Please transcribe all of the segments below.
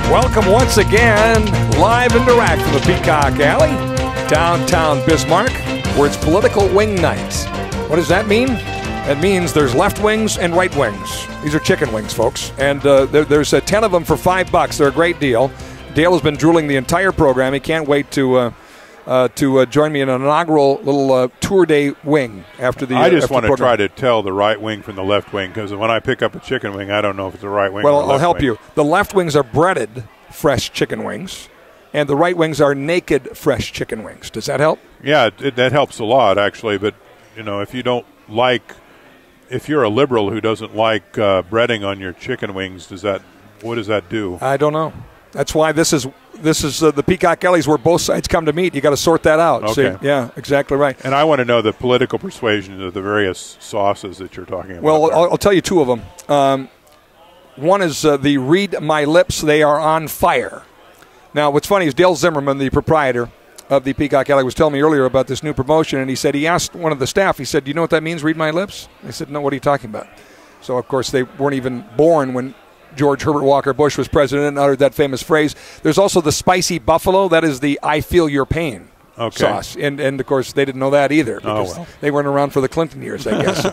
Welcome once again, live and direct from the Peacock Alley, downtown Bismarck, where it's political wing night. What does that mean? That means there's left wings and right wings. These are chicken wings, folks. And there's 10 of them for $5. They're a great deal. Dale has been drooling the entire program. He can't wait to join me in an inaugural little tour day wing after the I just want to try to tell the right wing from the left wing, because when I pick up a chicken wing, I don't know if it's the right wing or the left wing. Well, I'll help you. The left wings are breaded fresh chicken wings, and the right wings are naked fresh chicken wings. Does that help? Yeah, that helps a lot, actually. But, you know, if you're a liberal who doesn't like breading on your chicken wings, what does that do? I don't know. That's why this is the Peacock Alleys where both sides come to meet. You got to sort that out. Okay. See? Yeah, exactly right. And I want to know the political persuasion of the various sauces that you're talking about. Well, I'll tell you two of them. One is the Read My Lips, They Are on Fire. Now, what's funny is Dale Zimmerman, the proprietor of the Peacock Alley, was telling me earlier about this new promotion, and he asked one of the staff, he said, "Do you know what that means, read my lips?" I said, "No, what are you talking about?" So, of course, they weren't even born when George Herbert Walker Bush was president and uttered that famous phrase. There's also the Spicy Buffalo. That is the I Feel Your Pain sauce. And, of course, they didn't know that either because they weren't around for the Clinton years, I guess.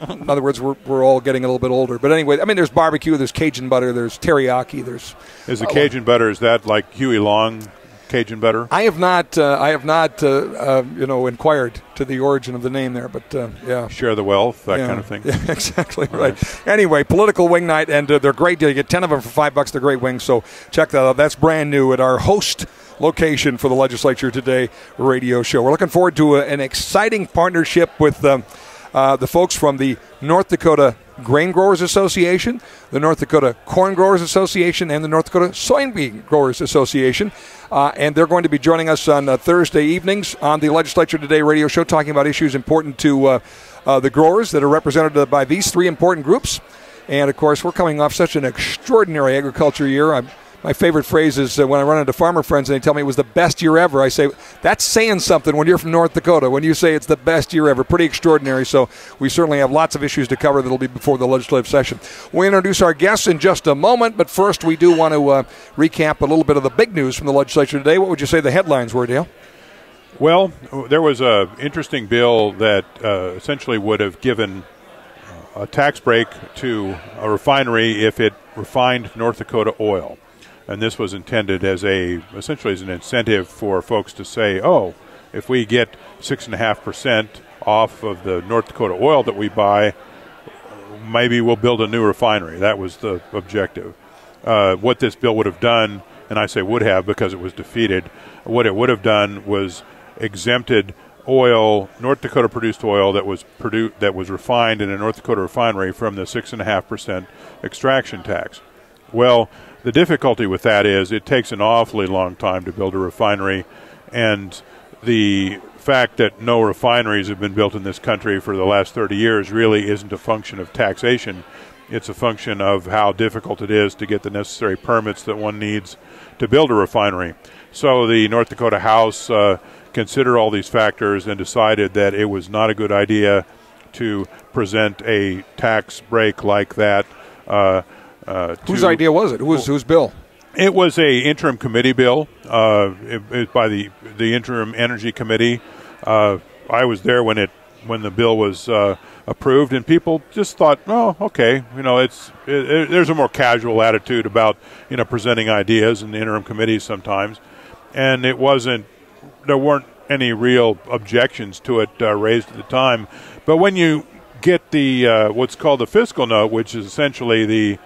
In other words, we're all getting a little bit older. But anyway, I mean, there's barbecue, there's Cajun butter, there's teriyaki. Is the Cajun butter, is that like Huey Long Cajun butter? I have not inquired to the origin of the name there, but yeah. Share the wealth, that kind of thing. Yeah, exactly right. Anyway, political wing night, and they're great deal. You get 10 of them for $5. They're great wings, so check that out. That's brand new at our host location for the Legislature Today radio show. We're looking forward to an exciting partnership with the folks from the North Dakota Grain Growers Association, the North Dakota Corn Growers Association, and the North Dakota Soybean Growers Association. And they're going to be joining us on Thursday evenings on the Legislature Today radio show, talking about issues important to the growers that are represented by these three important groups. And, of course, we're coming off such an extraordinary agriculture year. My favorite phrase is when I run into farmer friends and they tell me it was the best year ever, I say, that's saying something when you're from North Dakota, when you say it's the best year ever. Pretty extraordinary. So we certainly have lots of issues to cover that will be before the legislative session. We'll introduce our guests in just a moment, but first we do want to recap a little bit of the big news from the legislature today. What would you say the headlines were, Dale? Well, there was an interesting bill that essentially would have given a tax break to a refinery if it refined North Dakota oil. And this was intended essentially as an incentive for folks to say, oh, if we get 6.5% off of the North Dakota oil that we buy, maybe we'll build a new refinery. That was the objective. What this bill would have done, and I say would have because it was defeated, what it would have done was exempted oil, North Dakota produced oil that was refined in a North Dakota refinery from the 6.5% extraction tax. Well, the difficulty with that is it takes an awfully long time to build a refinery, and the fact that no refineries have been built in this country for the last 30 years really isn't a function of taxation. It's a function of how difficult it is to get the necessary permits that one needs to build a refinery. So the North Dakota House considered all these factors and decided that it was not a good idea to present a tax break like that. Whose idea was it? Whose bill? It was a interim committee bill by the Interim Energy Committee. I was there when the bill was approved, and people just thought, oh, okay, there's a more casual attitude about presenting ideas in the interim committees sometimes, and there weren't any real objections to it raised at the time. But when you get the what's called the fiscal note, which is essentially the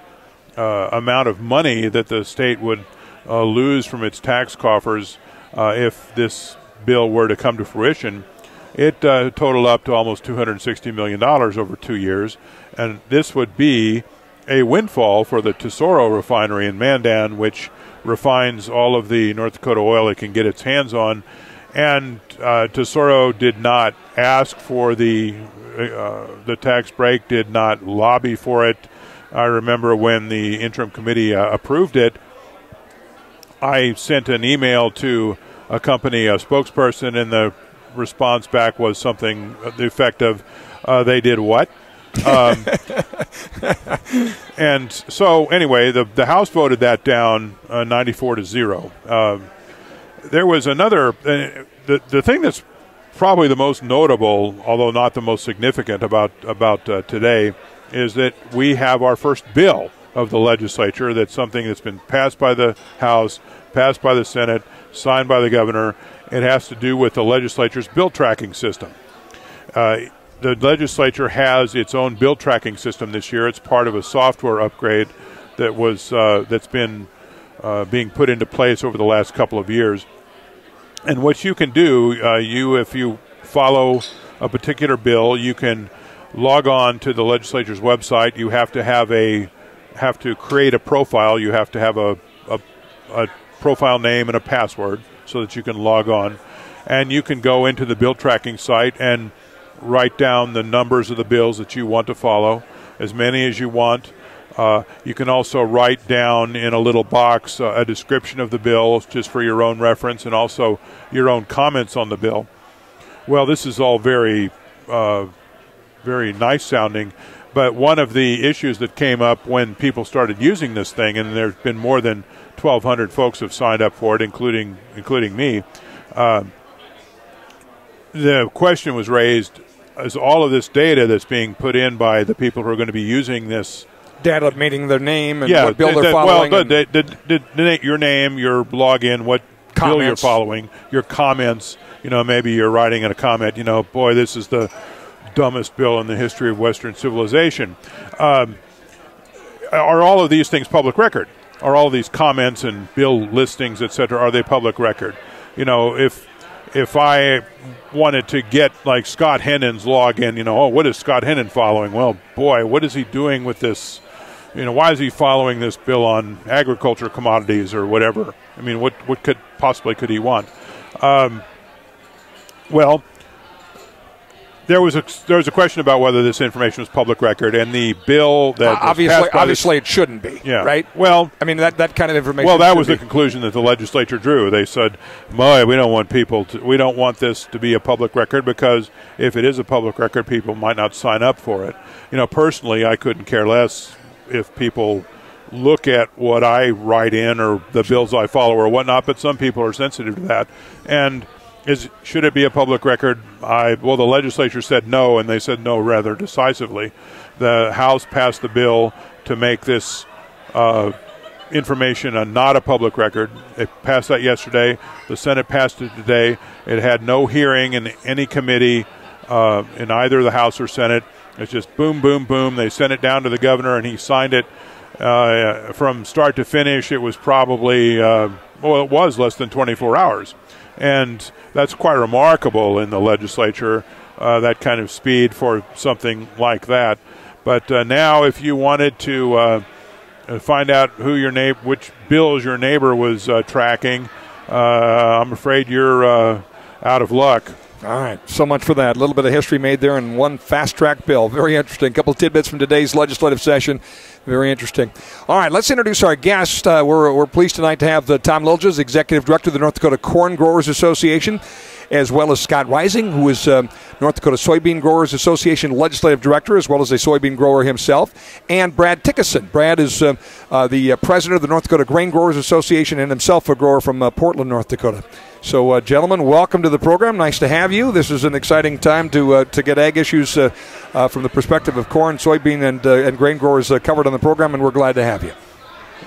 amount of money that the state would lose from its tax coffers if this bill were to come to fruition, it totaled up to almost $260 million over 2 years. And this would be a windfall for the Tesoro refinery in Mandan, which refines all of the North Dakota oil it can get its hands on. And Tesoro did not ask for the tax break, did not lobby for it. I remember when the interim committee approved it, I sent an email to a company, a spokesperson, and the response back was something the effect of, they did what? And so anyway, the House voted that down 94-0. There was another, the thing that's probably the most notable, although not the most significant about today, is that we have our first bill of the legislature. That's something that's been passed by the House, passed by the Senate, signed by the governor. It has to do with the legislature's bill tracking system. The legislature has its own bill tracking system this year. It's part of a software upgrade that was that's been being put into place over the last couple of years. And what you can do, if you follow a particular bill, you can log on to the legislature's website. You have to create a profile. You have to have a profile name and a password so that you can log on. And you can go into the bill tracking site and write down the numbers of the bills that you want to follow, as many as you want. You can also write down in a little box a description of the bill just for your own reference, and also your own comments on the bill. Well, this is all very, very nice sounding, but one of the issues that came up when people started using this thing, and there's been more than 1,200 folks have signed up for it, including me, the question was raised, is all of this data that's being put in by the people who are going to be using this data, meaning their name and what bill they're following. Well, your name, your login, what comments. Bill you're following, your comments. Maybe you're writing in a comment, boy, this is the dumbest bill in the history of Western civilization. Are all of these things public record? Are all of these comments and bill listings, et cetera, are they public record? If I wanted to get like Scott Hennon's login, what is Scott Hennon following? Well, boy, what is he doing with this? Why is he following this bill on agriculture commodities or whatever? I mean, what could he want? Well, there was a question about whether this information was public record, and the bill that obviously it shouldn't be. Yeah. Right. Well, I mean that kind of information. Well, that was the conclusion that the legislature drew. They said, "Boy, we don't want this to be a public record, because if it is a public record, people might not sign up for it." Personally, I couldn't care less if people look at what I write in or the bills I follow or whatnot. But some people are sensitive to that, and should it be a public record? The legislature said no, and they said no rather decisively. The House passed the bill to make this information not a public record. It passed that yesterday. The Senate passed it today. It had no hearing in any committee in either the House or Senate. It's just boom, boom, boom. They sent it down to the governor, and he signed it from start to finish. It was probably, it was less than 24 hours. And that's quite remarkable in the legislature, that kind of speed for something like that. But now, if you wanted to find out which bills your neighbor was tracking, I'm afraid you're out of luck. All right, so much for that. A little bit of history made there in one fast-track bill. Very interesting. A couple of tidbits from today's legislative session. Very interesting. All right, let's introduce our guest. We're pleased tonight to have Tom Lilja, Executive Director of the North Dakota Corn Growers Association, as well as Scott Rising, who is North Dakota Soybean Growers Association Legislative Director, as well as a soybean grower himself, and Brad Thykeson. Brad is the President of the North Dakota Grain Growers Association and himself a grower from Portland, North Dakota. So, gentlemen, welcome to the program. Nice to have you. This is an exciting time to get ag issues from the perspective of corn, soybean, and grain growers covered on the program, and we're glad to have you.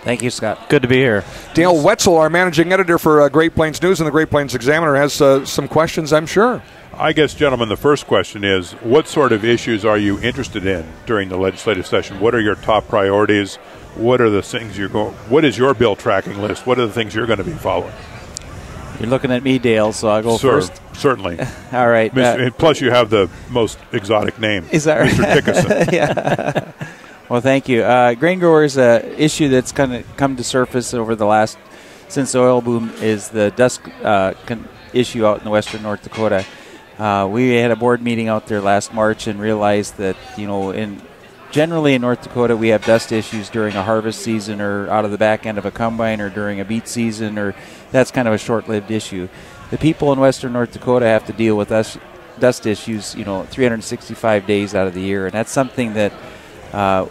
Thank you, Scott. Good to be here. Dale Wetzel, our managing editor for Great Plains News and the Great Plains Examiner, has some questions, I'm sure. I guess, gentlemen, the first question is, what sort of issues are you interested in during the legislative session? What are your top priorities? What are the things what is your bill tracking list? What are the things you're going to be following? You're looking at me, Dale, so I'll go first. Certainly. All right. Plus, you have the most exotic name. Is that right? Mr. Thykeson. Yeah. Well, thank you. Grain growers, issue that's kind of come to surface over the since the oil boom is the dust issue out in western North Dakota. We had a board meeting out there last March and realized that, generally in North Dakota, we have dust issues during a harvest season or out of the back end of a combine or during a beet season, or that's kind of a short-lived issue. The people in western North Dakota have to deal with dust issues, 365 days out of the year, and that's something that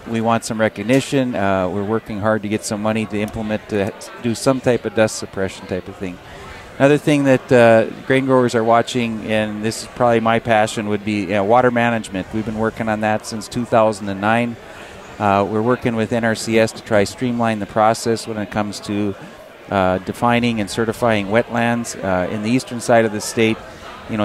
We want some recognition. We're working hard to get some money to implement to do some type of dust suppression type of thing. Another thing that grain growers are watching, and this is probably my passion, would be water management. We've been working on that since 2009. We're working with NRCS to try streamline the process when it comes to defining and certifying wetlands. In the eastern side of the state,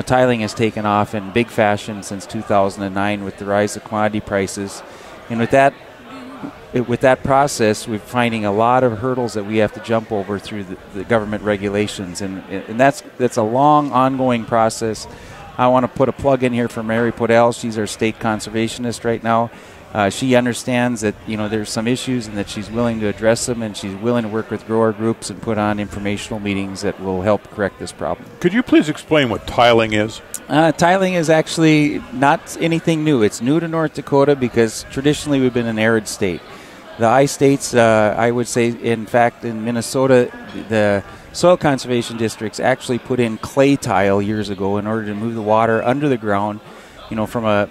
tiling has taken off in big fashion since 2009 with the rise of commodity prices. And with that process, we're finding a lot of hurdles that we have to jump over through the government regulations, and that's a long, ongoing process. I want to put a plug in here for Mary Podell. She's our state conservationist right now. She understands that there's some issues and that she's willing to address them, and she's willing to work with grower groups and put on informational meetings that will help correct this problem. Could you please explain what tiling is? Tiling is actually not anything new. It's new to North Dakota because traditionally we've been an arid state. The I states, I would say, in fact, in Minnesota, the soil conservation districts actually put in clay tile years ago in order to move the water under the ground, from a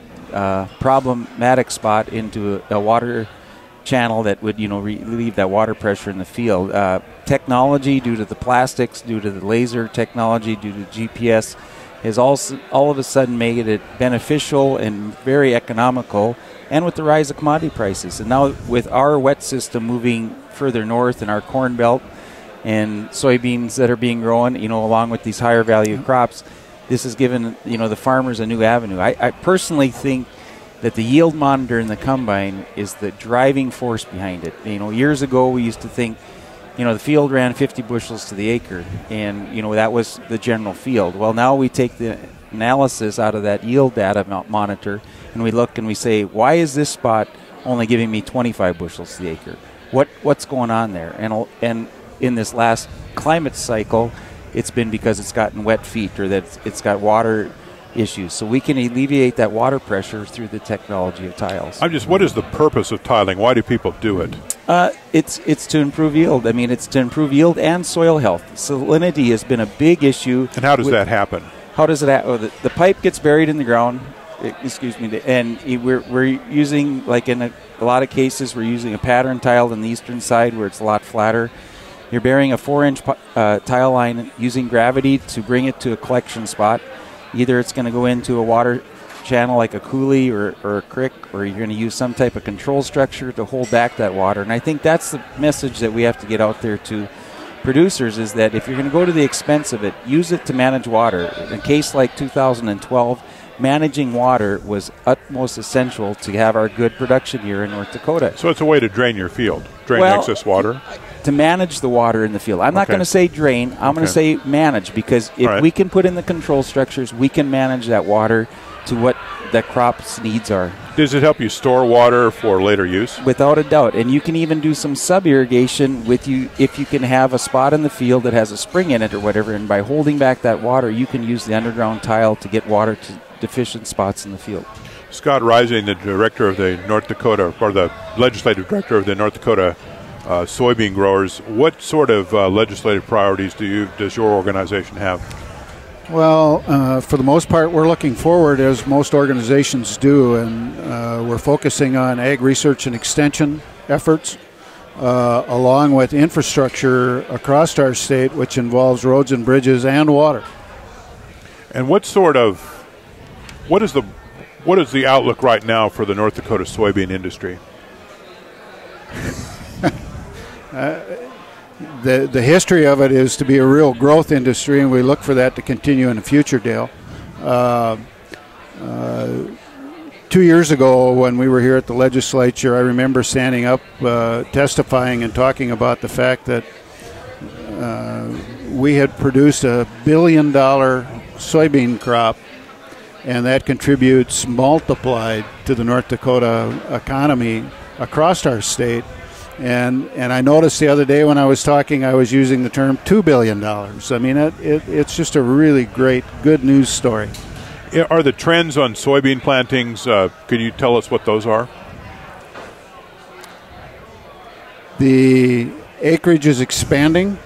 problematic spot into a water channel that would relieve that water pressure in the field. Technology, due to the plastics, due to the laser technology, due to GPS, has also all of a sudden made it beneficial and very economical, and with the rise of commodity prices. And now with our wet system moving further north in our corn belt and soybeans that are being grown, along with these higher value crops, this has given the farmers a new avenue. I personally think that the yield monitor in the combine is the driving force behind it. Years ago we used to think, the field ran 50 bushels to the acre, and that was the general field. Well, now we take the analysis out of that yield data monitor, and we look and we say, why is this spot only giving me 25 bushels to the acre? What's going on there? And in this last climate cycle, it's been because it's gotten wet feet or that it's got water issues. So we can alleviate that water pressure through the technology of tiles. What is the purpose of tiling? Why do people do it? It's to improve yield. It's to improve yield and soil health. Salinity has been a big issue. And how does that happen? How does it happen? The pipe gets buried in the ground. And we're using, like in a lot of cases, we're using a pattern tile on the eastern side where it's a lot flatter. You're burying a 4-inch tile line using gravity to bring it to a collection spot. Either it's going to go into a water channel like a coulee or a creek, or you're going to use some type of control structure to hold back that water. And I think that's the message that we have to get out there to producers, is that if you're going to go to the expense of it, use it to manage water. In a case like 2012, managing water was utmost essential to have our good production year in North Dakota. So it's a way to drain your field, excess water? To manage the water in the field. I'm not going to say drain. I'm going to say manage, because if we can put in the control structures, we can manage that water to what the crop's needs are. Does it help you store water for later use? Without a doubt. And you can even do some sub-irrigation if you can have a spot in the field that has a spring in it or whatever, and by holding back that water, you can use the underground tile to get water to deficient spots in the field. Scott Rising, the director of the North Dakota, or the legislative director of the North Dakota soybean growers, what sort of legislative priorities does your organization have? Well, for the most part, we're looking forward, as most organizations do, and we're focusing on ag research and extension efforts, along with infrastructure across our state, which involves roads and bridges and water. And what is the outlook right now for the North Dakota soybean industry? The history of it is to be a real growth industry, and we look for that to continue in the future, Dale. 2 years ago, when we were here at the legislature, I remember standing up, testifying and talking about the fact that we had produced $1 billion soybean crop, and that contributes multiplied to the North Dakota economy across our state. And I noticed the other day when I was talking, I was using the term $2 billion. It's just a really great, good news story. Are the trends on soybean plantings, could you tell us what those are? The acreage is expanding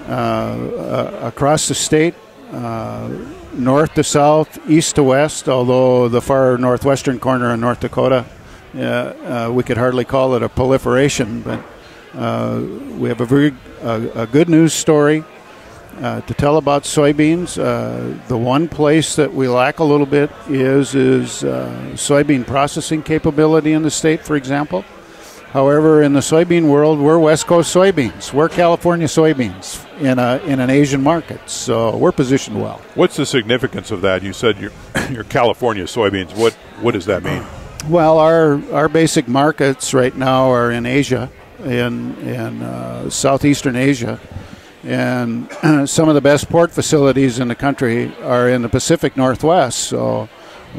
across the state, north to south, east to west, although the far northwestern corner of North Dakota We could hardly call it a proliferation, but we have a good news story to tell about soybeans. The one place that we lack a little bit is soybean processing capability in the state, for example. However, in the soybean world, we're West Coast soybeans. We're California soybeans in an Asian market, so we're positioned well. What's the significance of that? You said you're California soybeans. What does that mean? Well, our basic markets right now are in Asia, in southeastern Asia, and some of the best port facilities in the country are in the Pacific Northwest. So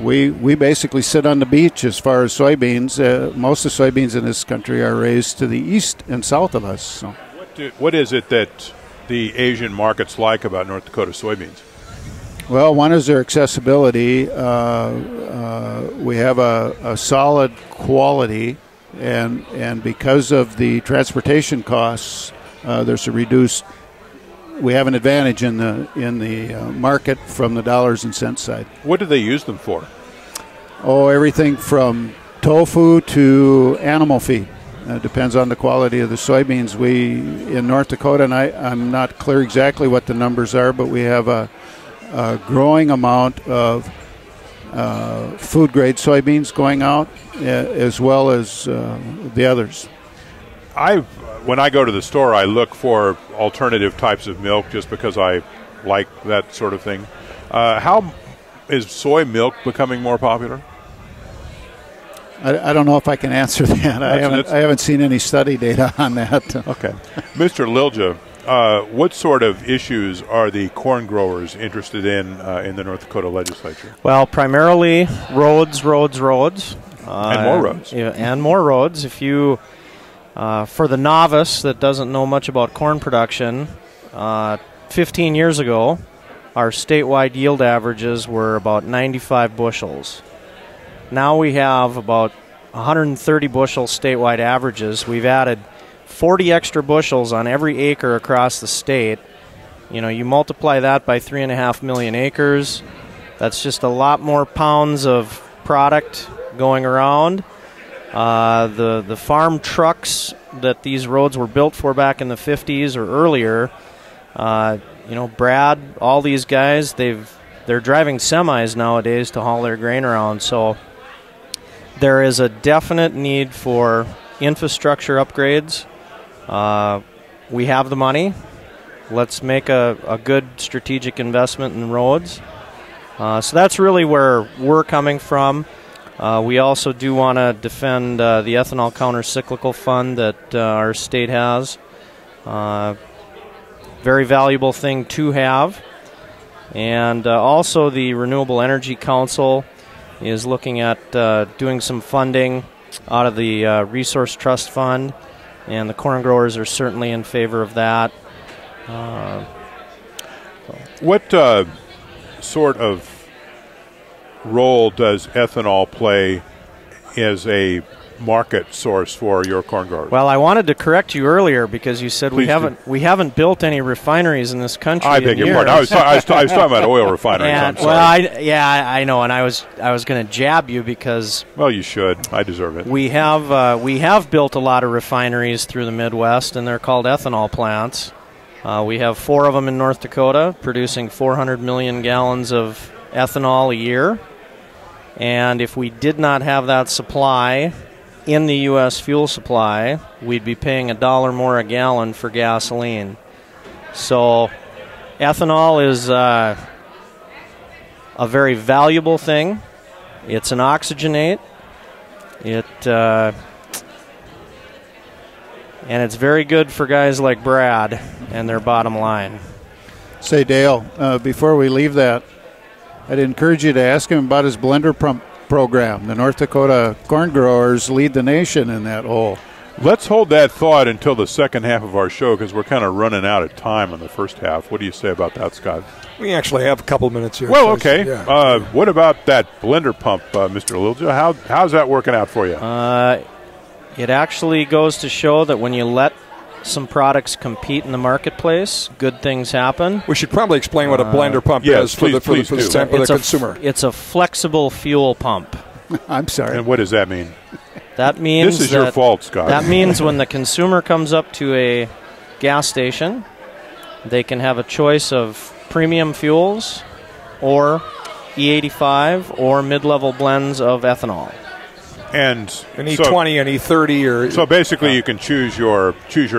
we basically sit on the beach as far as soybeans. Most of the soybeans in this country are raised to the east and south of us. So. What is it that the Asian markets like about North Dakota soybeans? Well, one is their accessibility. We have a solid quality, and because of the transportation costs, there's a reduced. We have an advantage in the market from the dollars and cents side. What do they use them for? Oh, everything from tofu to animal feed. It depends on the quality of the soybeans. We in North Dakota, and I'm not clear exactly what the numbers are, but we have a growing amount of food-grade soybeans going out, as well as the others. When I go to the store, I look for alternative types of milk just because I like that sort of thing. How is soy milk becoming more popular? I don't know if I can answer that. I haven't seen any study data on that. Okay. Mr. Lilja, what sort of issues are the corn growers interested in the North Dakota legislature? Well, primarily roads. And more roads. And more roads. If you, for the novice that doesn't know much about corn production, 15 years ago, our statewide yield averages were about 95 bushels. Now we have about 130 bushel statewide averages. We've added 40 extra bushels on every acre across the state. You know, you multiply that by 3.5 million acres. That's just a lot more pounds of product going around. The farm trucks that these roads were built for back in the 50s or earlier, Brad, all these guys, they're driving semis nowadays to haul their grain around. So there is a definite need for infrastructure upgrades. We have the money. Let's make a good strategic investment in roads. So that's really where we're coming from. We also do want to defend the ethanol counter-cyclical fund that our state has. Very valuable thing to have. And also the Renewable Energy Council is looking at doing some funding out of the Resource Trust Fund, and the corn growers are certainly in favor of that. What sort of role does ethanol play as a market source for your corn growers? Well, I wanted to correct you earlier because you said we haven't built any refineries in this country. I beg your pardon. I was talking about oil refineries. I'm sorry. Well, I know, and I was going to jab you because. Well, you should. I deserve it. We have built a lot of refineries through the Midwest, and they're called ethanol plants. We have 4 of them in North Dakota, producing 400 million gallons of ethanol a year. And if we did not have that supply in the U.S. fuel supply, we'd be paying $1 more a gallon for gasoline. So ethanol is a very valuable thing. It's an oxygenate. And it's very good for guys like Brad and their bottom line. Say, Dale, before we leave that, I'd encourage you to ask him about his blender pump program. The North Dakota corn growers lead the nation in that hole. Let's hold that thought until the second half of our show because we're kind of running out of time on the first half. What do you say about that, Scott? We actually have a couple minutes here. Well, okay. Yeah. What about that blender pump, Mr. Lilja? How's that working out for you? It actually goes to show that when you let some products compete in the marketplace, good things happen. We should probably explain what a blender pump is for the consumer. It's a flexible fuel pump. I'm sorry. And what does that mean? That means this is your fault, Scott. That means when the consumer comes up to a gas station, they can have a choice of premium fuels or E85 or mid-level blends of ethanol. And an E20 and E30, or so basically you can choose your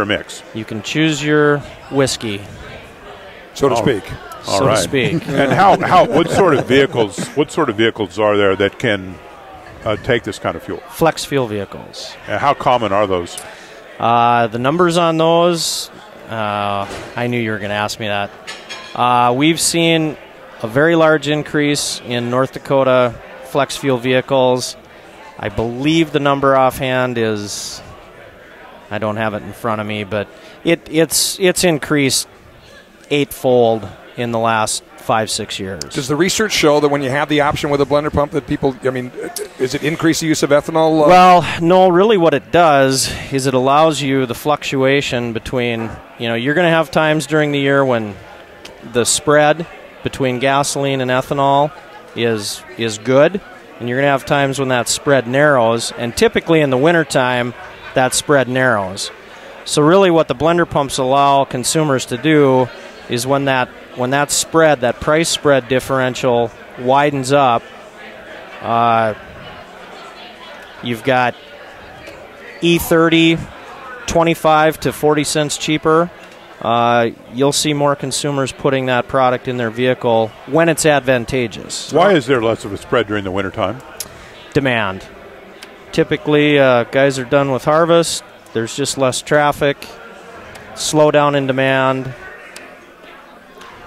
mix. You can choose your whiskey, so to speak. All so right. to speak. And what sort of vehicles are there that can take this kind of fuel? Flex fuel vehicles. And how common are those? The numbers on those, I knew you were going to ask me that. We've seen a very large increase in North Dakota flex fuel vehicles. I believe the number offhand is, I don't have it in front of me, but it's increased eightfold in the last 5-6 years. Does the research show that when you have the option with a blender pump that people, is it increase the use of ethanol? Well, no, really what it does is it allows you the fluctuation between, you're going to have times during the year when the spread between gasoline and ethanol is good, and you're going to have times when that spread narrows, and typically in the wintertime, that spread narrows. So really what the blender pumps allow consumers to do is when that spread, that price spread differential widens up, you've got E30, 25 to 40 cents cheaper. You'll see more consumers putting that product in their vehicle when it's advantageous. Why is there less of a spread during the wintertime? Demand. Typically, guys are done with harvest. There's just less traffic, slowdown in demand.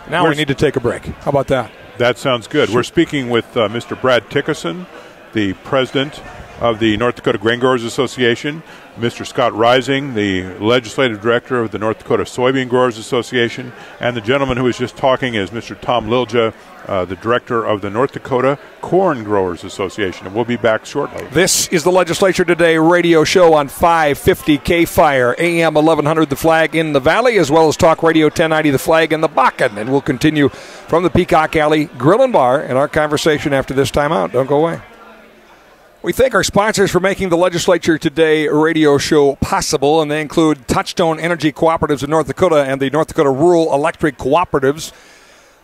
Now we need to take a break. How about that? That sounds good. We're speaking with Mr. Brad Thykeson, the president of the North Dakota Grain Growers Association, Mr. Scott Rising, the legislative director of the North Dakota Soybean Growers Association, and the gentleman who was just talking is Mr. Tom Lilja, the director of the North Dakota Corn Growers Association. And we'll be back shortly. This is the Legislature Today radio show on 550 K-Fire, AM 1100 The Flag in the Valley, as well as Talk Radio 1090 The Flag in the Bakken. And we'll continue from the Peacock Alley Grill and Bar in our conversation after this timeout. Don't go away. We thank our sponsors for making the Legislature Today radio show possible, and they include Touchstone Energy Cooperatives of North Dakota and the North Dakota Rural Electric Cooperatives.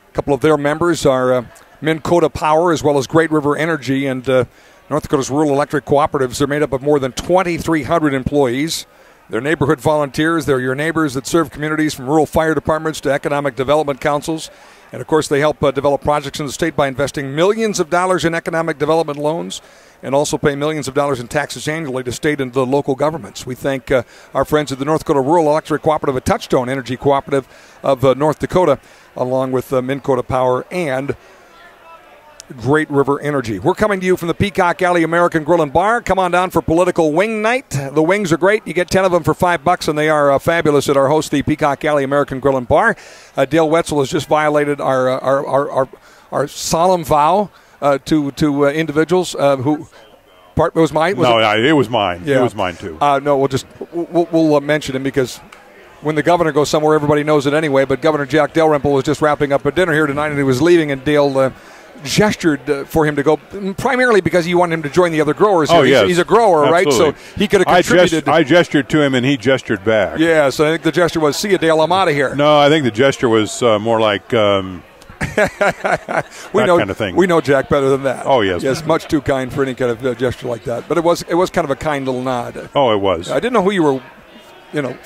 A couple of their members are Minn Kota Power as well as Great River Energy, and North Dakota's Rural Electric Cooperatives are made up of more than 2,300 employees. They're neighborhood volunteers. They're your neighbors that serve communities from rural fire departments to economic development councils. And, of course, they help develop projects in the state by investing millions of dollars in economic development loans and also pay millions of dollars in taxes annually to state and the local governments. We thank our friends at the North Dakota Rural Electric Cooperative, a Touchstone Energy Cooperative of North Dakota, along with Minn Kota Power and Great River Energy. We're coming to you from the Peacock Alley American Grill and Bar. Come on down for political wing night. The wings are great. You get 10 of them for $5, and they are fabulous at our host, the Peacock Alley American Grill and Bar. Dale Wetzel has just violated our solemn vow to individuals who. It was mine? It was mine. Yeah. It was mine, too. No, we'll mention him because when the governor goes somewhere, everybody knows it anyway. But Governor Jack Dalrymple was just wrapping up a dinner here tonight, and he was leaving, and Dale gestured for him to go, primarily because he wanted him to join the other growers here. Oh, yes. He's a grower, Absolutely. right? So he could have contributed. I gestured to him, and he gestured back. Yeah, so I think the gesture was, see you, Dale, I'm out of here. No, I think the gesture was more like kind of thing. We know Jack better than that. Oh, yes. Yes, much too kind for any kind of gesture like that. But it was kind of a kind little nod. Oh, it was. I didn't know who you were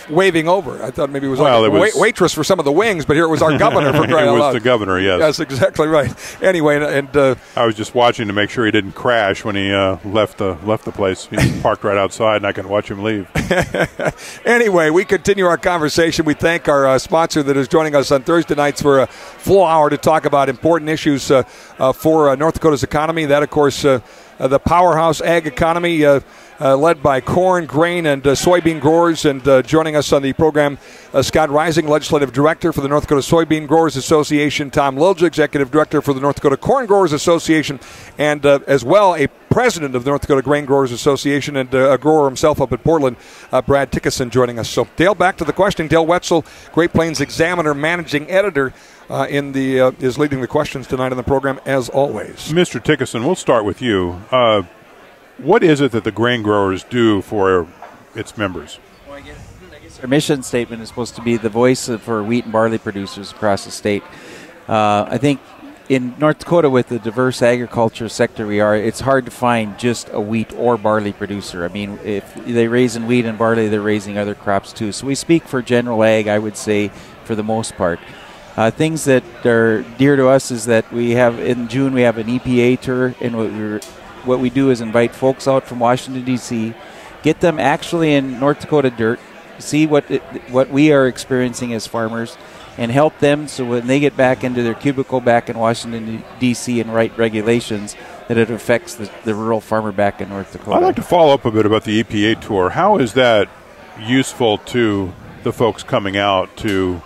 waving over. I thought maybe it was waitress for some of the wings, but here it was our governor for crying out loud. It was the governor, yes. That's exactly right. Anyway, and I was just watching to make sure he didn't crash when he left the place. He parked right outside, and I could watch him leave. Anyway, we continue our conversation. We thank our sponsor that is joining us on Thursday nights for a full hour to talk about important issues for North Dakota's economy. That, of course, the powerhouse ag economy led by corn, grain, and soybean growers. And joining us on the program, Scott Rising, Legislative Director for the North Dakota Soybean Growers Association, Tom Lilja, Executive Director for the North Dakota Corn Growers Association, and as well a President of the North Dakota Grain Growers Association and a grower himself up at Portland, Brad Thykeson, joining us. So, Dale, back to the question. Dale Wetzel, Great Plains Examiner, Managing Editor, is leading the questions tonight on the program, as always. Mr. Thykeson, we'll start with you. What is it that the grain growers do for its members? Well, I guess our mission statement is supposed to be the voice for wheat and barley producers across the state. I think in North Dakota, with the diverse agriculture sector we are, it's hard to find just a wheat or barley producer. I mean, if they're raising wheat and barley, they're raising other crops too. So we speak for general ag, I would say, for the most part. Things that are dear to us is that we have, in June, we have an EPA tour, and what we do is invite folks out from Washington, D.C., get them actually in North Dakota dirt, see what we are experiencing as farmers, and help them so when they get back into their cubicle back in Washington, D.C. and write regulations, that it affects the rural farmer back in North Dakota. I'd like to follow up a bit about the EPA tour. How is that useful to the folks coming out to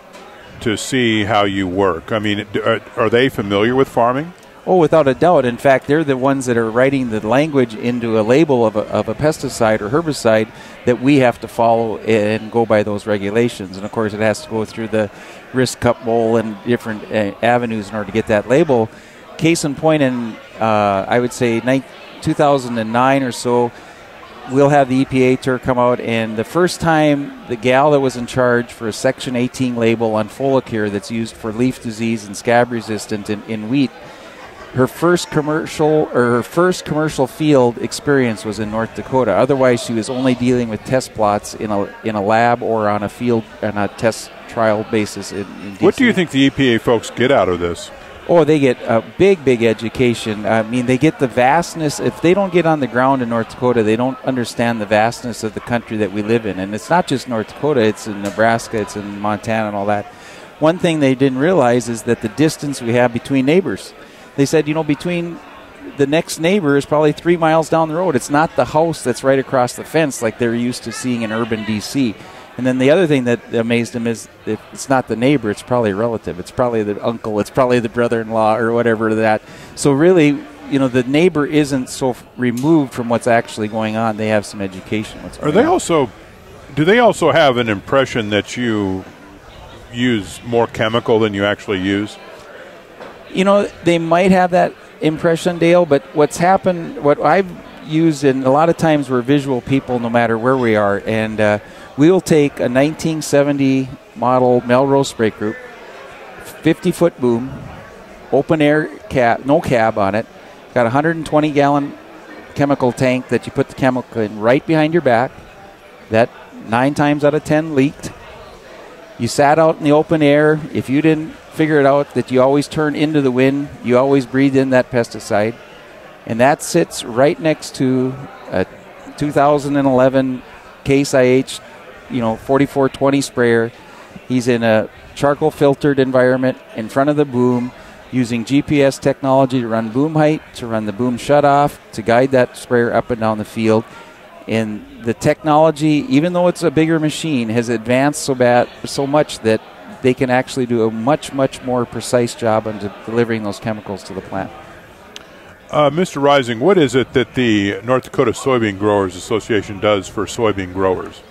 see how you work? I mean, are they familiar with farming? Oh, without a doubt. In fact, they're the ones that are writing the language into a label of a pesticide or herbicide that we have to follow and go by those regulations. And, of course, it has to go through the risk cup bowl and different avenues in order to get that label. Case in point, in, I would say, 2009 or so, we'll have the EPA tour come out, and the first time the gal that was in charge for a Section 18 label on Folacure that's used for leaf disease and scab resistant in wheat, her first commercial field experience was in North Dakota. Otherwise, she was only dealing with test plots in a lab or on a field on a test trial basis in DC. What do you think the EPA folks get out of this? Oh, they get a big education. I mean, they get the vastness. If they don't get on the ground in North Dakota, they don't understand the vastness of the country that we live in. And it's not just North Dakota. It's in Nebraska. It's in Montana and all that. One thing they didn't realize is that the distance we have between neighbors. They said, between the next neighbor is probably 3 miles down the road. It's not the house that's right across the fence like they're used to seeing in urban D.C. And then the other thing that amazed them is if it's not the neighbor, it's probably a relative. It's probably the uncle. It's probably the brother-in-law or whatever that. So really, the neighbor isn't so removed from what's actually going on. They have some education. Do they also have an impression that you use more chemical than you actually use? They might have that impression, Dale, but what I've used, and a lot of times we're visual people no matter where we are, and we'll take a 1970 model Melrose spray group, 50-foot boom, open air cab, no cab on it, got a 120-gallon chemical tank that you put the chemical in right behind your back. That 9 times out of 10 leaked. You sat out in the open air. If you didn't figure it out that you always turn into the wind, you always breathe in that pesticide. And that sits right next to a 2011 Case IH, 4420 sprayer. He's in a charcoal filtered environment in front of the boom, using GPS technology to run boom height, to run the boom shutoff, to guide that sprayer up and down the field. And the technology, even though it's a bigger machine, has advanced so much that they can actually do a much more precise job on delivering those chemicals to the plant. Mr. Rising, what is it that the North Dakota Soybean Growers Association does for soybean growers?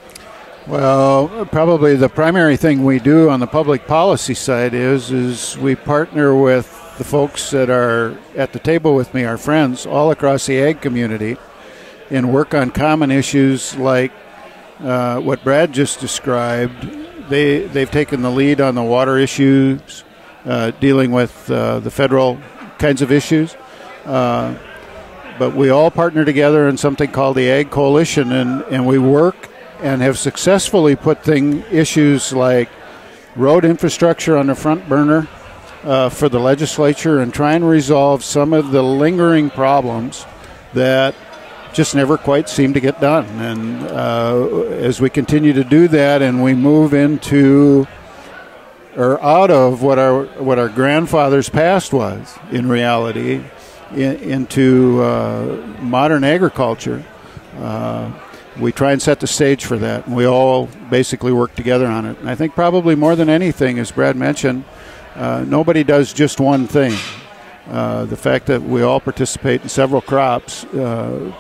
Well, probably the primary thing we do on the public policy side is we partner with the folks that are at the table with me, our friends all across the ag community, and work on common issues like what Brad just described. They've taken the lead on the water issues, dealing with the federal kinds of issues. But we all partner together in something called the Ag Coalition, and we work and have successfully put issues like road infrastructure on the front burner for the legislature and try and resolve some of the lingering problems that just never quite seem to get done. And as we continue to do that and we move into or out of what our grandfather's past was in reality into modern agriculture, we try and set the stage for that. And we all basically work together on it. And I think probably more than anything, as Brad mentioned, nobody does just one thing. The fact that we all participate in several crops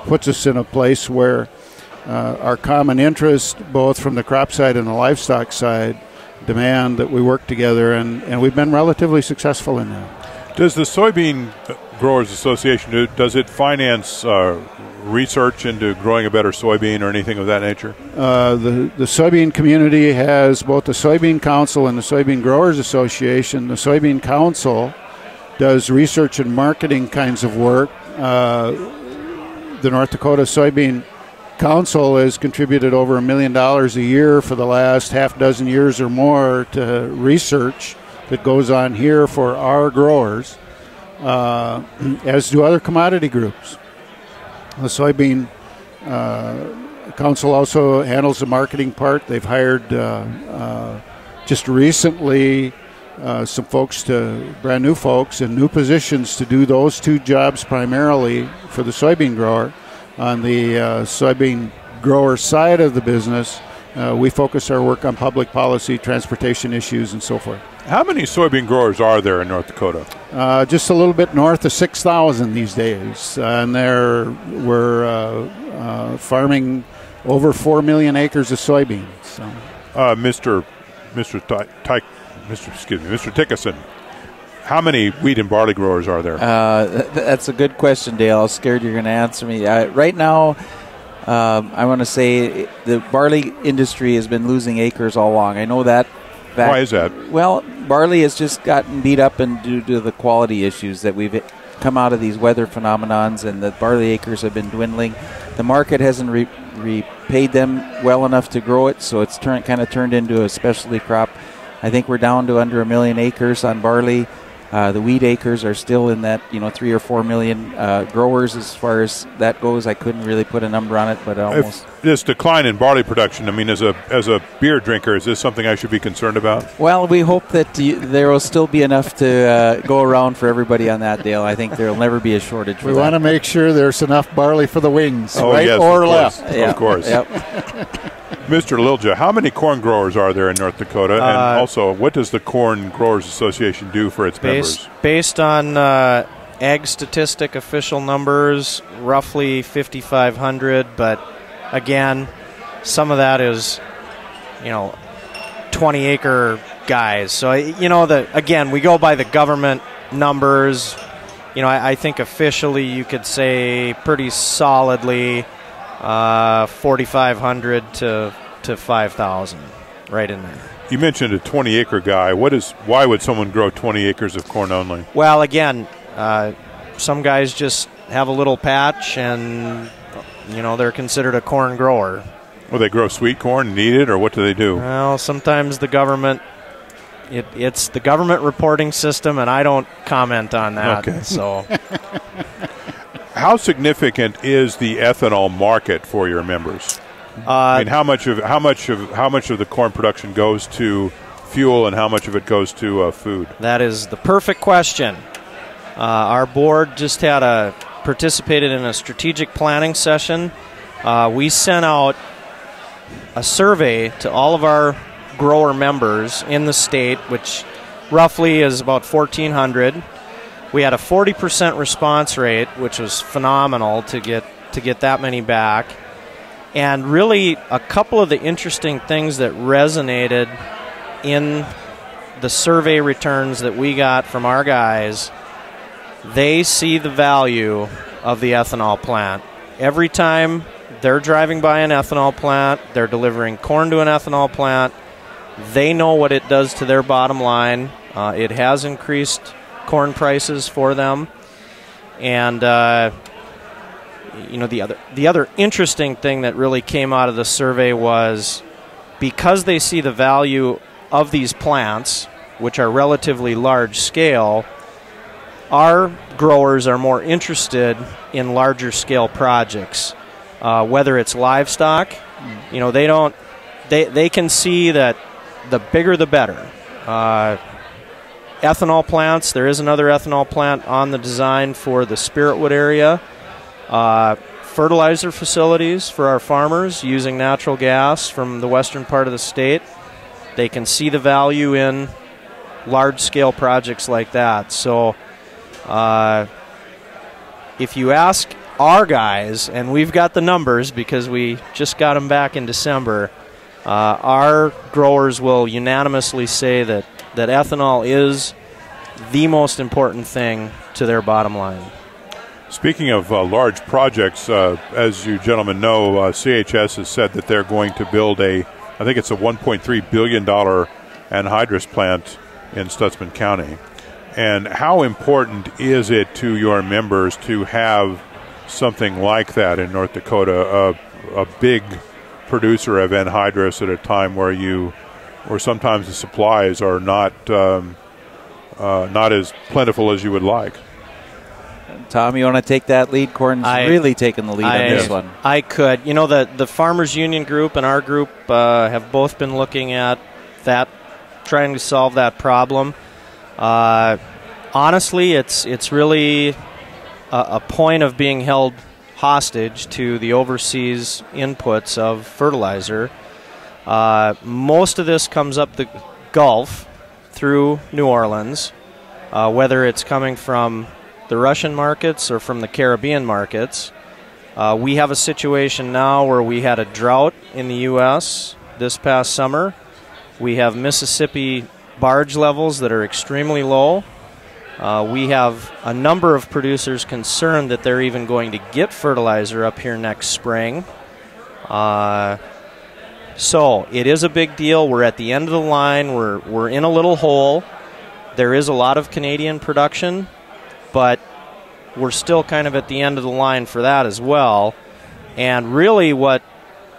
puts us in a place where our common interest, both from the crop side and the livestock side, demand that we work together, and we've been relatively successful in that. Does the Soybean Growers Association, does it finance research into growing a better soybean or anything of that nature? The soybean community has both the Soybean Council and the Soybean Growers Association. The Soybean Council does research and marketing kinds of work. The North Dakota Soybean Council has contributed over $1 million a year for the last half dozen years or more to research that goes on here for our growers, as do other commodity groups. The Soybean Council also handles the marketing part. They've hired just recently some folks, brand new folks in new positions to do those two jobs primarily for the soybean grower. On the soybean grower side of the business, we focus our work on public policy, transportation issues, and so forth. How many soybean growers are there in North Dakota? Just a little bit north of 6,000 these days, and we're farming over 4 million acres of soybeans. So. Mr. Thykeson, how many wheat and barley growers are there? That's a good question, Dale. I was scared you're going to answer me. Right now, I want to say the barley industry has been losing acres all along. I know that. Why is that? Well, barley has just gotten beat up due to the quality issues that we've come out of these weather phenomenons, and the barley acres have been dwindling. The market hasn't repaid them well enough to grow it, so it's kind of turned into a specialty crop. I think we're down to under 1 million acres on barley. The wheat acres are still in that 3 or 4 million growers as far as that goes. I couldn't really put a number on it, but almost. If this decline in barley production, I mean, as a beer drinker, is this something I should be concerned about? Well, we hope that there will still be enough to go around for everybody on that, Dale. I think there will never be a shortage. We want to make sure there's enough barley for the wings, right yes, or left. Of course. Yep. Mr. Lilja, how many corn growers are there in North Dakota? And also, what does the Corn Growers Association do for its members? Based on ag statistic official numbers, roughly 5,500. But again, some of that is, 20-acre guys. So, again, we go by the government numbers. I think officially you could say pretty solidly 4,500 to 5,000, right in there. You mentioned a 20-acre guy. Why would someone grow 20 acres of corn only? Well, again, some guys just have a little patch, and they're considered a corn grower. Well, they grow sweet corn and eat it, or what do they do? Well, sometimes the government. It's the government reporting system, and I don't comment on that. Okay. So. How significant is the ethanol market for your members? I mean, how much of the corn production goes to fuel, and how much of it goes to food? That is the perfect question. Our board just participated in a strategic planning session. We sent out a survey to all of our grower members in the state, which roughly is about 1,400. We had a 40% response rate, which was phenomenal to get that many back. And really, a couple of the interesting things that resonated in the survey returns that we got from our guys, they see the value of the ethanol plant. Every time they're driving by an ethanol plant, they're delivering corn to an ethanol plant, they know what it does to their bottom line. It has increased corn prices for them. And the other interesting thing that really came out of the survey was, because they see the value of these plants, which are relatively large scale, our growers are more interested in larger scale projects, whether it's livestock. They can see that the bigger the better. Ethanol plants, there is another ethanol plant on the design for the Spiritwood area. Fertilizer facilities for our farmers using natural gas from the western part of the state. They can see the value in large-scale projects like that. So if you ask our guys, and we've got the numbers because we just got them back in December, our growers will unanimously say that ethanol is the most important thing to their bottom line. Speaking of large projects, as you gentlemen know, CHS has said that they're going to build I think it's a $1.3 billion anhydrous plant in Stutzman County. And how important is it to your members to have something like that in North Dakota, a big producer of anhydrous at a time where sometimes the supplies are not as plentiful as you would like? Tom, you want to take that lead? Corn's really taking the lead on this one. I could. You know, the Farmers Union group and our group have both been looking at that, trying to solve that problem. Honestly, it's really a point of being held hostage to the overseas inputs of fertilizer. Most of this comes up the Gulf through New Orleans, whether it's coming from the Russian markets or from the Caribbean markets. We have a situation now where we had a drought in the U.S. this past summer. We have Mississippi barge levels that are extremely low. We have a number of producers concerned that they're even going to get fertilizer up here next spring. So it is a big deal. We're at the end of the line. We're in a little hole. There is a lot of Canadian production, but we're still kind of at the end of the line for that as well. And really what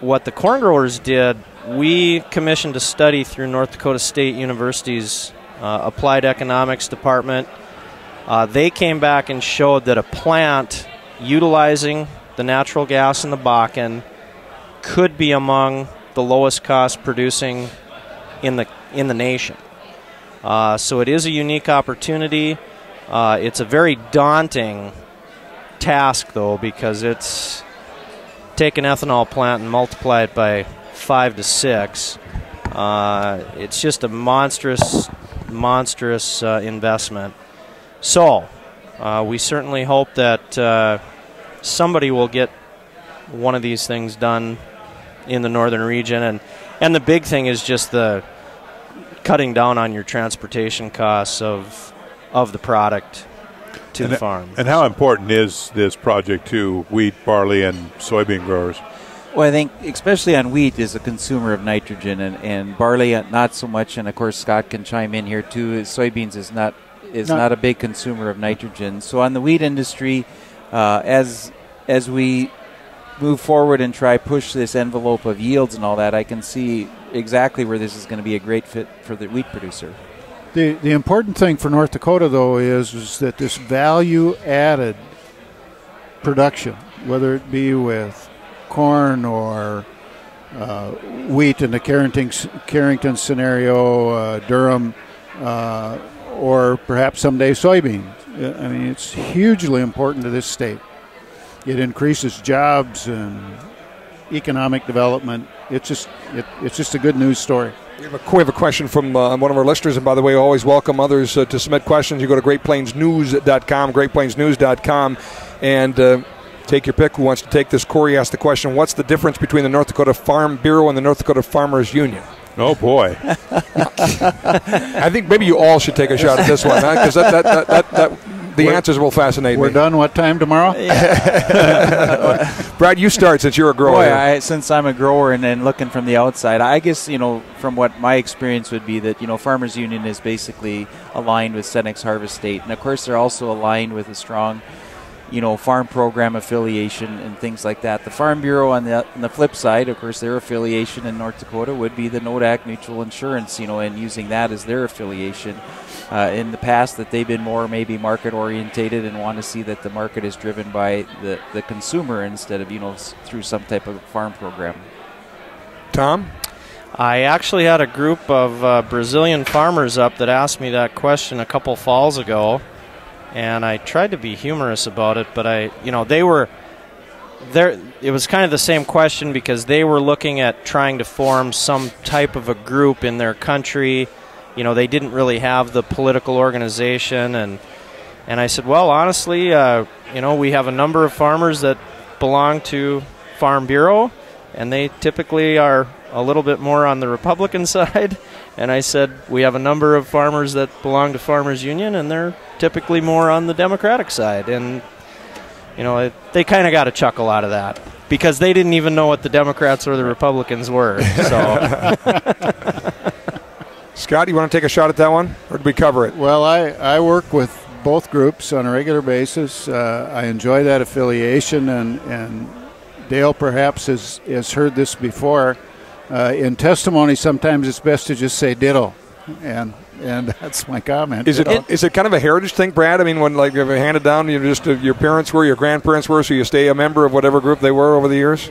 the corn growers did, we commissioned a study through North Dakota State University's Applied Economics Department. They came back and showed that a plant utilizing the natural gas in the Bakken could be among the lowest cost producing in the nation. So it is a unique opportunity. It's a very daunting task, though, because it's take an ethanol plant and multiply it by 5 to 6. It's just a monstrous investment. So we certainly hope that somebody will get one of these things done in the northern region. And the big thing is just the cutting down on your transportation costs of the product to the farm. And how important is this project to wheat, barley, and soybean growers? Well, I think especially on wheat is a consumer of nitrogen, and barley not so much. And of course, Scott can chime in here too. Soybeans is not a big consumer of nitrogen. So on the wheat industry, as we move forward and try push this envelope of yields and all that, I can see exactly where this is going to be a great fit for the wheat producer. The important thing for North Dakota, though, is that this value-added production, whether it be with corn or wheat in the Carrington scenario, Durham, or perhaps someday soybeans. I mean, it's hugely important to this state. It increases jobs and economic development. It's just a good news story. We have a question from one of our listeners, and by the way, always welcome others to submit questions. You go to GreatPlainsNews.com, GreatPlainsNews.com, and take your pick. Who wants to take this? Corey asked the question, what's the difference between the North Dakota Farm Bureau and the North Dakota Farmers Union? Oh, boy. I think maybe you all should take a shot at this one, because the answers will fascinate me. We're done what time tomorrow? Brad, you start since you're a grower. Boy, since I'm a grower and looking from the outside, I guess, from what my experience would be that, Farmers Union is basically aligned with Senex Harvest State. And, of course, they're also aligned with a strong, farm program affiliation and things like that. The Farm Bureau, on the flip side, of course, their affiliation in North Dakota would be the NODAC Mutual Insurance, and using that as their affiliation. In the past, that they've been more maybe market orientated and want to see that the market is driven by the consumer instead of through some type of farm program. Tom? I actually had a group of Brazilian farmers up that asked me that question a couple falls ago, and I tried to be humorous about it, but they were there. It was kind of the same question because they were looking at trying to form some type of a group in their country. They didn't really have the political organization, and I said, well, honestly, we have a number of farmers that belong to Farm Bureau, and they typically are a little bit more on the Republican side. And I said, we have a number of farmers that belong to Farmers Union, and they're typically more on the Democratic side. And they kind of got a chuckle out of that because they didn't even know what the Democrats or the Republicans were. So, Scott, you want to take a shot at that one, or did we cover it? Well, I work with both groups on a regular basis. I enjoy that affiliation, and Dale perhaps has heard this before. In testimony, sometimes it's best to just say ditto, and that's my comment. Is it kind of a heritage thing, Brad? I mean, when like you've handed down, your parents were, your grandparents were, so you stay a member of whatever group they were over the years?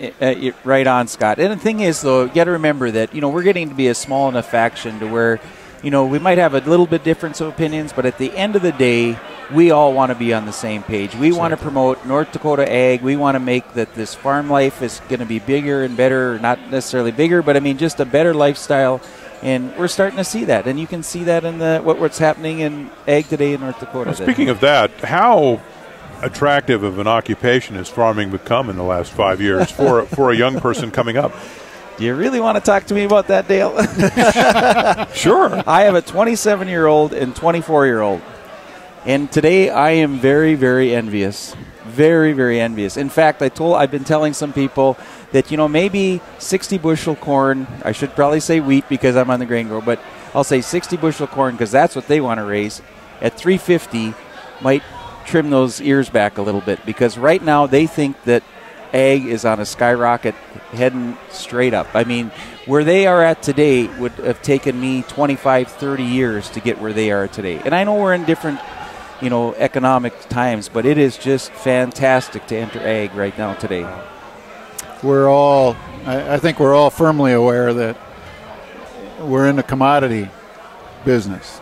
Right on, Scott. And the thing is, though, you got to remember that we're getting to be a small enough faction to where we might have a little bit difference of opinions, but at the end of the day, we all want to be on the same page. We want to promote North Dakota ag. We want to make that this farm life is going to be bigger and better, not necessarily bigger, but I mean just a better lifestyle. And we're starting to see that, and you can see that in what's happening in ag today in North Dakota. Well, speaking of that, how attractive of an occupation has farming become in the last 5 years for a young person coming up? Do you really want to talk to me about that, Dale? Sure. I have a 27-year-old and 24-year-old, and today I am very, very envious. Very, very envious. In fact, I've been telling some people that, maybe 60 bushel corn, I should probably say wheat because I'm on the grain grow, but I'll say 60 bushel corn because that's what they want to raise at $3.50 might trim those ears back a little bit, because right now they think that ag is on a skyrocket heading straight up. I mean, where they are at today would have taken me 25, 30 years to get where they are today. And I know we're in different economic times, but it is just fantastic to enter ag right now today. I think we're all firmly aware that we're in the commodity business,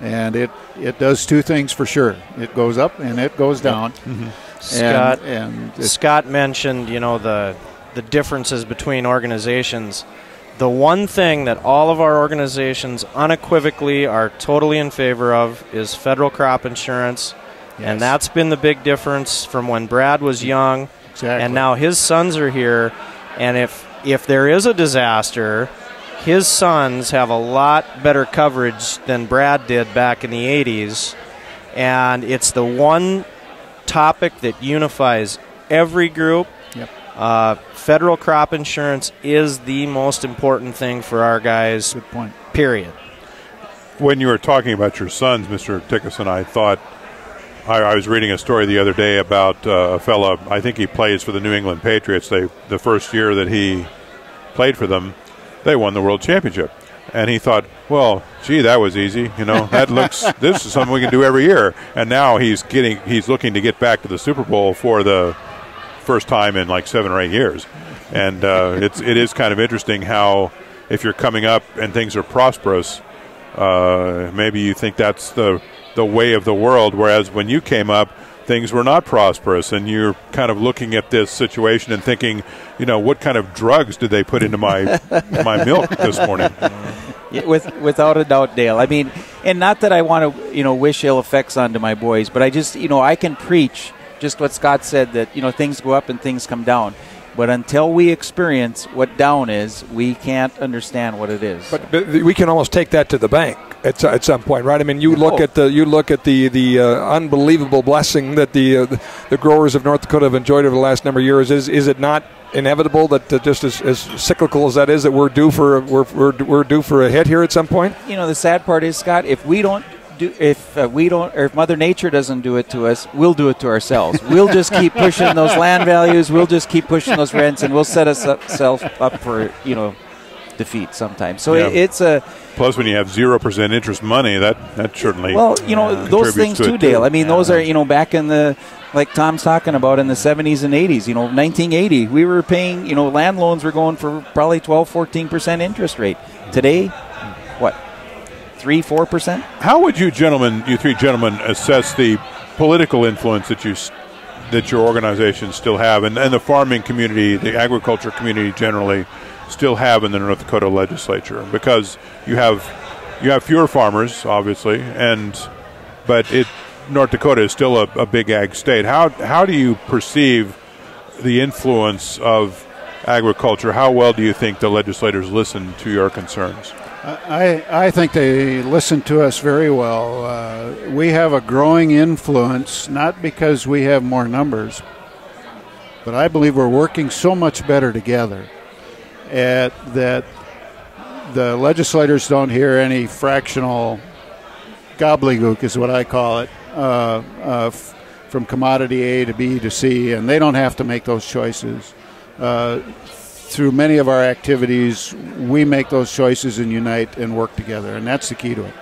and it does two things for sure. It goes up and it goes down. Mm-hmm. Scott mentioned, the differences between organizations. The one thing that all of our organizations unequivocally are totally in favor of is federal crop insurance. Yes. And that's been the big difference from when Brad was young. Exactly. And now his sons are here. And if there is a disaster, his sons have a lot better coverage than Brad did back in the 80s. And it's the one topic that unifies every group. Yep. Federal crop insurance is the most important thing for our guys. Good point. Period. When you were talking about your sons, Mr. Thykeson, I thought I was reading a story the other day about a fella. I think he plays for the New England Patriots. The first year that he played for them, they won the world championship, and he thought, well, gee, that was easy. This is something we can do every year. And now he's looking to get back to the Super Bowl for the first time in like 7 or 8 years. And it is kind of interesting how if you're coming up and things are prosperous, maybe you think that's the way of the world, whereas when you came up, things were not prosperous, and you're kind of looking at this situation and thinking, what kind of drugs did they put into my milk this morning? Without a doubt, Dale. I mean, and not that I want to, wish ill effects onto my boys, but I just, I can preach just what Scott said, that, things go up and things come down. But until we experience what down is, we can't understand what it is. But we can almost take that to the bank at some point, right? I mean, you look at the unbelievable blessing that the growers of North Dakota have enjoyed over the last number of years. Is it not inevitable that just as cyclical as that is, that we're due for a hit here at some point? The sad part is, Scott, if Mother Nature doesn't do it to us, we'll do it to ourselves. We'll just keep pushing those land values. We'll just keep pushing those rents, and we'll set ourselves up for defeat sometimes. So it's a. Plus, when you have 0% interest money, that certainly those things too, Dale. I mean, those are back in the, like Tom's talking about, in the 70s and 80s. 1980, we were paying land loans were going for probably 12-14% interest rate. Today, what? 3-4%. How would you three gentlemen, assess the political influence that your organizations still have, and the farming community, the agriculture community generally, still have in the North Dakota legislature? Because you have fewer farmers, obviously, but North Dakota is still a big ag state. How do you perceive the influence of agriculture. How well do you think the legislators listen to your concerns? I think they listen to us very well. We have a growing influence, not because we have more numbers, but I believe we're working so much better together that the legislators don't hear any fractional gobbledygook, is what I call it, from commodity A to B to C, and they don't have to make those choices. Through many of our activities, we make those choices and unite and work together, and that's the key to it.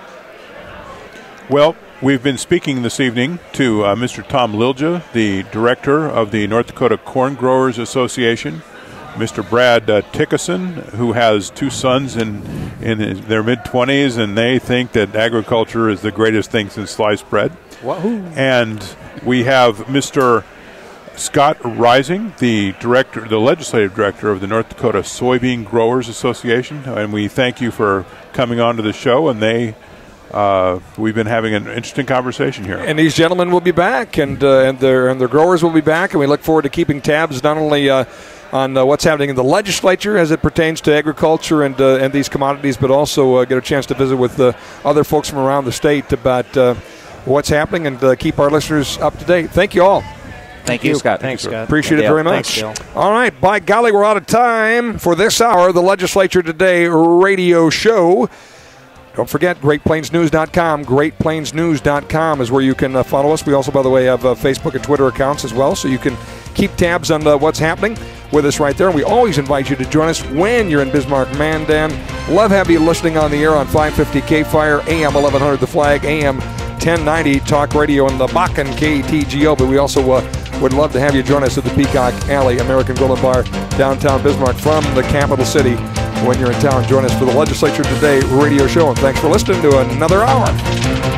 Well, we've been speaking this evening to Mr. Tom Lilja, the director of the North Dakota Corn Growers Association, Mr. Brad Thykeson, who has 2 sons in their mid-20s, and they think that agriculture is the greatest thing since sliced bread. Wahoo. And we have Mr. Scott Rising, the legislative director of the North Dakota Soybean Growers Association, and we thank you for coming on to the show. And we've been having an interesting conversation here. And these gentlemen will be back, and their growers will be back, and we look forward to keeping tabs not only on what's happening in the legislature as it pertains to agriculture and these commodities, but also get a chance to visit with other folks from around the state about what's happening and keep our listeners up to date. Thank you all. Thank you, Scott. Thanks, Scott. Appreciate it very much. Thanks, all right, by golly, we're out of time for this hour, the Legislature Today radio show. Don't forget, GreatPlainsNews.com. GreatPlainsNews.com is where you can follow us. We also, by the way, have Facebook and Twitter accounts as well, so you can keep tabs on what's happening with us right there. And we always invite you to join us when you're in Bismarck, Mandan. Love having you listening on the air on 550 K-Fire, AM 1100 The Flag, AM 1090 Talk Radio, and the Bakken KTGO. But we also would love to have you join us at the Peacock Alley American Grill and Bar, downtown Bismarck, from the capital city. When you're in town, join us for the Legislature Today radio show. And thanks for listening to another hour.